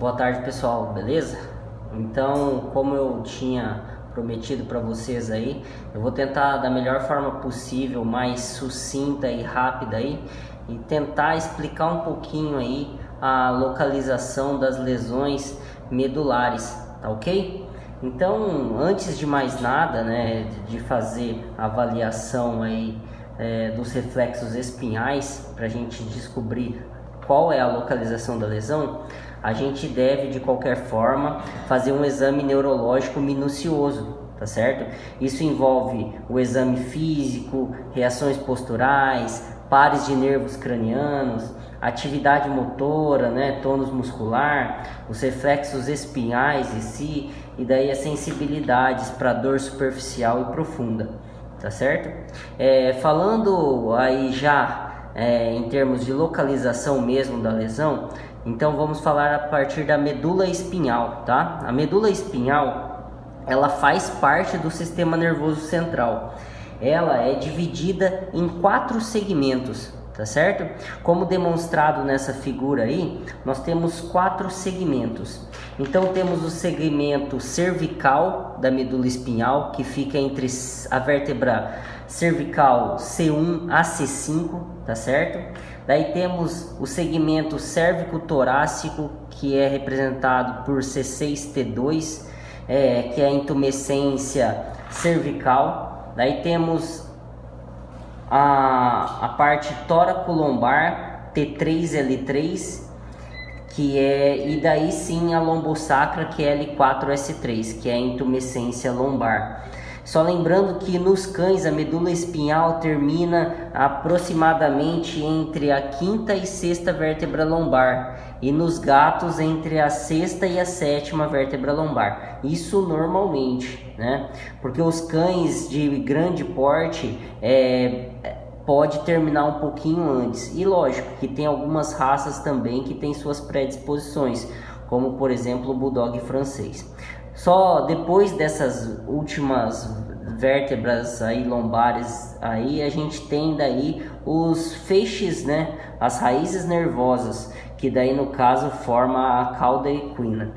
Boa tarde, pessoal, beleza? Então, como eu tinha prometido para vocês aí, eu vou tentar da melhor forma possível, mais sucinta e rápida aí, e tentar explicar um pouquinho aí a localização das lesões medulares, tá ok? Então, antes de mais nada, né, de fazer a avaliação aí dos reflexos espinhais, para a gente descobrir qual é a localização da lesão, a gente deve de qualquer forma fazer um exame neurológico minucioso, tá certo? Isso envolve o exame físico, reações posturais, pares de nervos cranianos, atividade motora, né, tônus muscular, os reflexos espinhais em si, e daí as sensibilidades para dor superficial e profunda, tá certo? Falando aí já em termos de localização mesmo da lesão, então vamos falar a partir da medula espinhal, tá? A medula espinhal, ela faz parte do sistema nervoso central. Ela é dividida em 4 segmentos, tá certo? Como demonstrado nessa figura aí, nós temos 4 segmentos. Então temos o segmento cervical da medula espinhal, que fica entre a vértebra cervical C1 a C5, tá certo? Daí temos o segmento cérvico-torácico, que é representado por C6-T2, que é a intumescência cervical. Daí temos a parte tóraco-lombar, T3-L3, e daí sim a lombosacra, que é L4-S3, que é a intumescência lombar. Só lembrando que nos cães a medula espinhal termina aproximadamente entre a 5ª e 6ª vértebra lombar, e nos gatos entre a 6ª e a 7ª vértebra lombar. Isso normalmente, né? Porque os cães de grande porte pode terminar um pouquinho antes. E lógico que tem algumas raças também que têm suas predisposições, como por exemplo o Bulldog francês. Só depois dessas últimas vértebras aí lombares aí, a gente tem daí os feixes, né, as raízes nervosas, que daí no caso forma a cauda equina.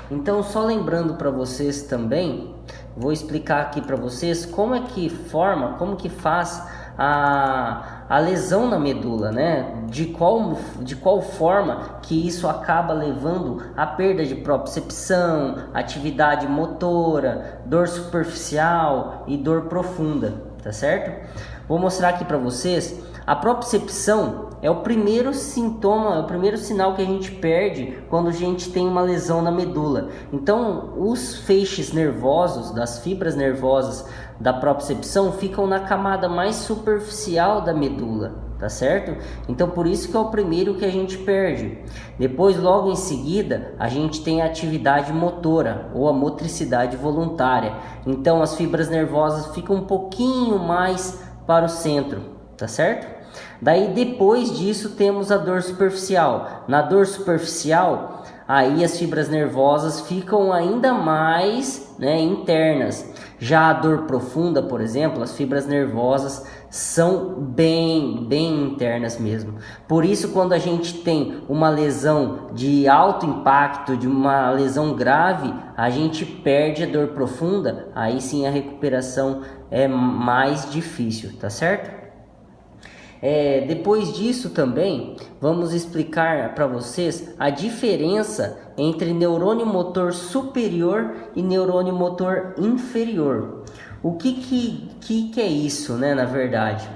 Então, só lembrando para vocês também, vou explicar aqui para vocês como é que forma, como que faz a lesão na medula, né? De qual forma que isso acaba levando à perda de propriocepção, atividade motora, dor superficial e dor profunda, tá certo? Vou mostrar aqui para vocês. A propriocepção é o primeiro sintoma, é o primeiro sinal que a gente perde quando a gente tem uma lesão na medula. Então, os feixes nervosos, das fibras nervosas da propriocepção, ficam na camada mais superficial da medula, tá certo? Então, por isso que é o primeiro que a gente perde. Depois, logo em seguida, a gente tem a atividade motora ou a motricidade voluntária. Então, as fibras nervosas ficam um pouquinho mais para o centro, tá certo? Daí depois disso temos a dor superficial. Na dor superficial, aí as fibras nervosas ficam ainda mais, né, internas. Já a dor profunda, por exemplo, as fibras nervosas são bem internas mesmo. Por isso, quando a gente tem uma lesão de alto impacto, de uma lesão grave, a gente perde a dor profunda, aí sim a recuperação é mais difícil, tá certo? Depois disso também, vamos explicar para vocês a diferença entre neurônio motor superior e neurônio motor inferior. O que é isso, né, na verdade?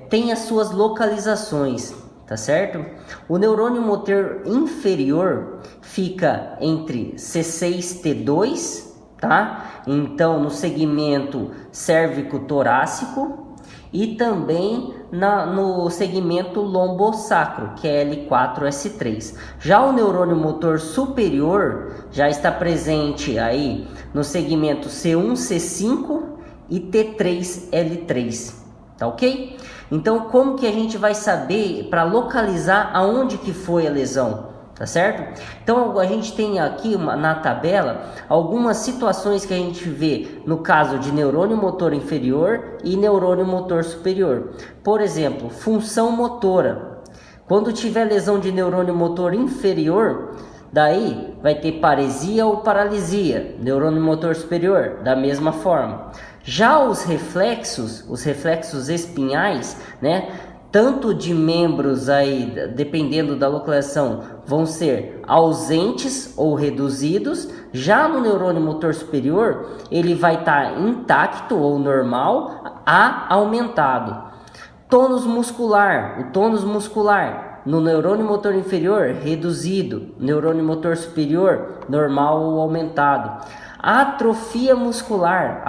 Tem as suas localizações, tá certo? O neurônio motor inferior fica entre C6-T2, tá? Então, no segmento cérvico-torácico, e também no segmento lombosacro, que é L4-S3. Já o neurônio motor superior já está presente aí no segmento C1, C5 e T3-L3, tá ok? Então, como que a gente vai saber para localizar aonde que foi a lesão? Tá certo? Então a gente tem aqui na tabela algumas situações que a gente vê no caso de neurônio motor inferior e neurônio motor superior. Por exemplo, função motora. Quando tiver lesão de neurônio motor inferior, daí vai ter paresia ou paralisia. Neurônio motor superior, da mesma forma. Já os reflexos espinhais, né? Tanto de membros aí, dependendo da localização, vão ser ausentes ou reduzidos. Já no neurônio motor superior, ele vai estar intacto ou normal a aumentado. Tônus muscular, o tônus muscular no neurônio motor inferior, reduzido. Neurônio motor superior, normal ou aumentado. Atrofia muscular,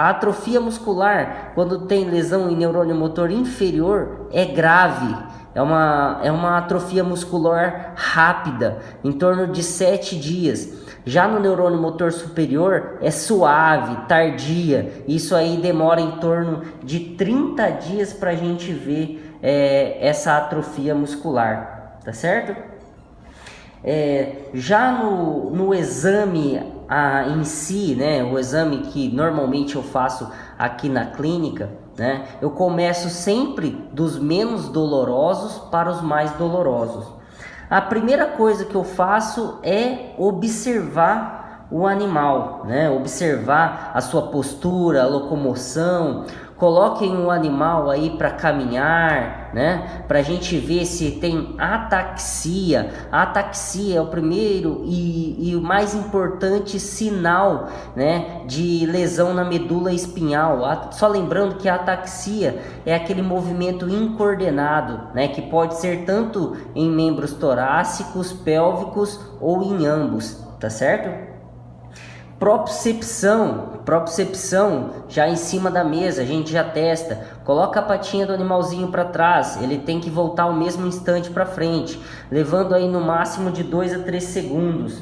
quando tem lesão em neurônio motor inferior, é grave. É uma atrofia muscular rápida, em torno de 7 dias. Já no neurônio motor superior é suave, tardia. Isso aí demora em torno de 30 dias para a gente ver essa atrofia muscular, tá certo? Já no exame em si, né, o exame que normalmente eu faço aqui na clínica, né, eu começo sempre dos menos dolorosos para os mais dolorosos. A primeira coisa que eu faço é observar o animal, né, observar a sua postura, a locomoção. Coloquem o animal aí para caminhar, né? Para a gente ver se tem ataxia. A ataxia é o primeiro e o mais importante sinal, né, de lesão na medula espinhal. Só lembrando que a ataxia é aquele movimento incoordenado, né, que pode ser tanto em membros torácicos, pélvicos ou em ambos, tá certo? Propriocepção, já em cima da mesa, a gente já testa. Coloca a patinha do animalzinho para trás, ele tem que voltar ao mesmo instante para frente, levando aí no máximo de 2 a 3 segundos.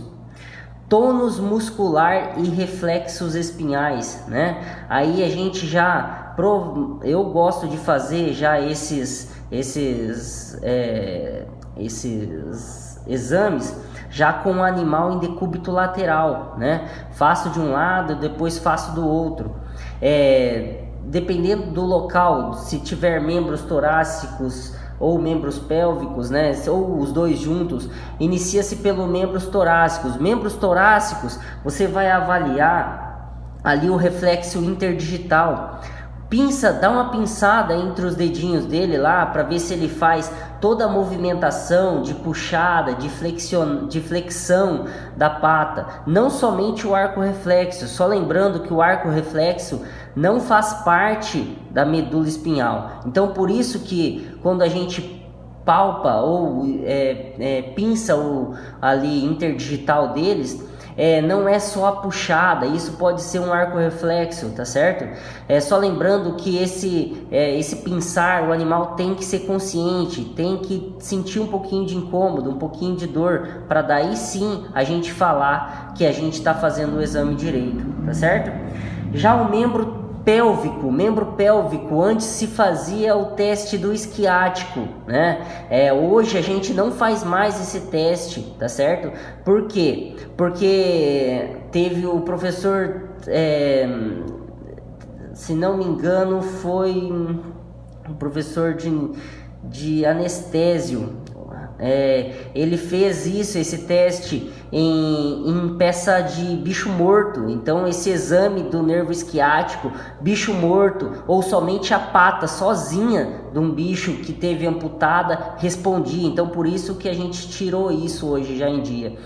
Tônus muscular e reflexos espinhais, né? Aí a gente eu gosto de fazer já esses exames já com o animal em decúbito lateral, né? Faço de um lado, depois faço do outro. Dependendo do local, se tiver membros torácicos ou membros pélvicos, né? Ou os dois juntos, inicia-se pelos membros torácicos. Membros torácicos, você vai avaliar ali o reflexo interdigital. Dá uma pinçada entre os dedinhos dele lá para ver se ele faz toda a movimentação de puxada, de flexão da pata. Não somente o arco reflexo, só lembrando que o arco reflexo não faz parte da medula espinhal. Então por isso que quando a gente palpa ou pinça ali interdigital deles, não é só a puxada, isso pode ser um arco reflexo, tá certo? Só lembrando que esse pinçar, o animal tem que ser consciente, tem que sentir um pouquinho de incômodo, um pouquinho de dor, para daí sim a gente falar que a gente está fazendo o exame direito, tá certo? Já o membro pélvico, antes se fazia o teste do esquiático, né? Hoje a gente não faz mais esse teste, tá certo? Por quê? Porque teve o professor, se não me engano, foi um professor de anestésio. Ele fez esse teste em peça de bicho morto. Então esse exame do nervo esquiático, bicho morto ou somente a pata sozinha de um bicho que teve amputada respondia. Então por isso que a gente tirou isso hoje já em dia.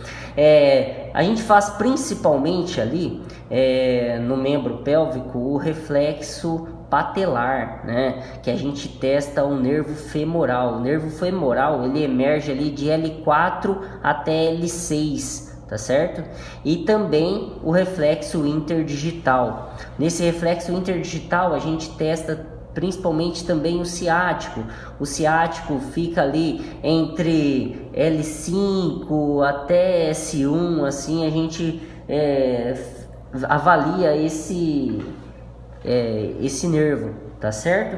A gente faz principalmente ali no membro pélvico o reflexo patelar, né? Que a gente testa o nervo femoral. O nervo femoral ele emerge ali de L4 até L6, tá certo? E também o reflexo interdigital. Nesse reflexo interdigital a gente testa principalmente também o ciático. O ciático fica ali entre L5 até S1, assim a gente avalia esse nervo, tá certo?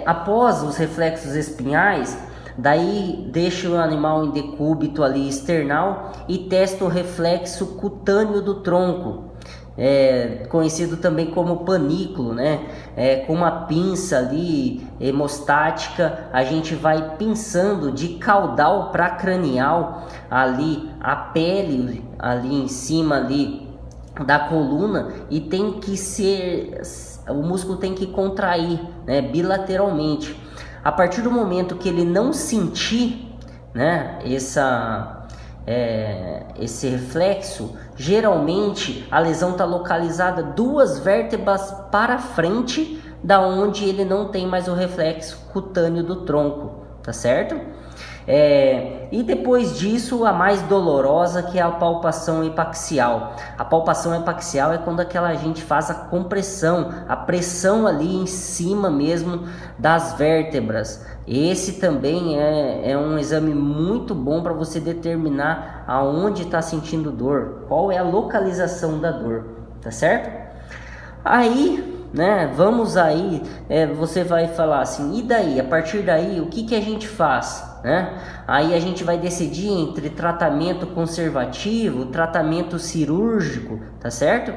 Após os reflexos espinhais, daí deixa o animal em decúbito ali external e testa o reflexo cutâneo do tronco. conhecido também como panículo, né? Com uma pinça ali hemostática, a gente vai pinçando de caudal para cranial ali a pele ali em cima ali da coluna, e tem que ser, o músculo tem que contrair, né, bilateralmente. A partir do momento que ele não sentir, né, esse reflexo, geralmente a lesão está localizada 2 vértebras para frente, da onde ele não tem mais o reflexo cutâneo do tronco, tá certo? E depois disso, a mais dolorosa, que é a palpação epaxial. A palpação epaxial é quando a gente faz a compressão, a pressão ali em cima mesmo das vértebras. Esse também é um exame muito bom para você determinar aonde está sentindo dor, qual é a localização da dor, tá certo? Aí, né, vamos aí, você vai falar assim, e daí? A partir daí, o que a gente faz? Né? Aí a gente vai decidir entre tratamento conservativo, tratamento cirúrgico, tá certo?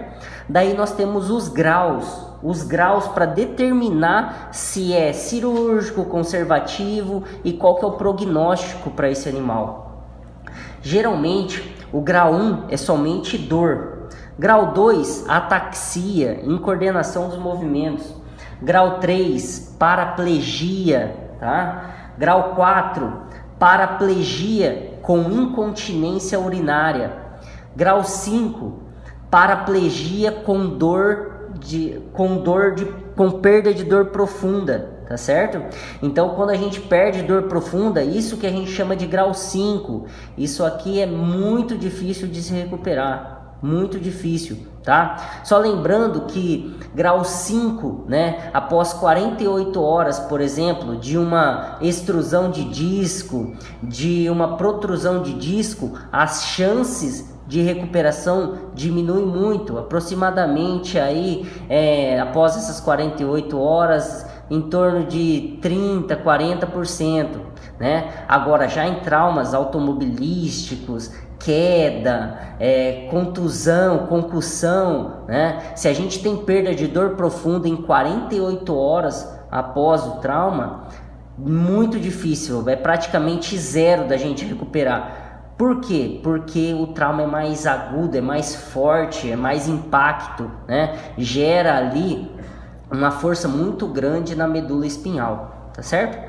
Daí nós temos os graus para determinar se é cirúrgico, conservativo e qual que é o prognóstico para esse animal. Geralmente, o grau 1 é somente dor. Grau 2, ataxia, incoordenação dos movimentos. Grau 3, paraplegia, tá? Grau 4, paraplegia com incontinência urinária. Grau 5, paraplegia com perda de dor profunda, tá certo? Então, quando a gente perde dor profunda, isso que a gente chama de grau 5. Isso aqui é muito difícil de se recuperar. Muito difícil, tá? Só lembrando que grau 5, né, após 48 horas, por exemplo, de uma extrusão de disco, de uma protrusão de disco, as chances de recuperação diminuem muito, aproximadamente aí, após essas 48 horas, em torno de 30, 40%, né? Agora, já em traumas automobilísticos, queda, contusão, concussão, né? Se a gente tem perda de dor profunda em 48 horas após o trauma, muito difícil, é praticamente zero da gente recuperar. Por quê? Porque o trauma é mais agudo, é mais forte, é mais impacto, né? Gera ali uma força muito grande na medula espinhal, tá certo?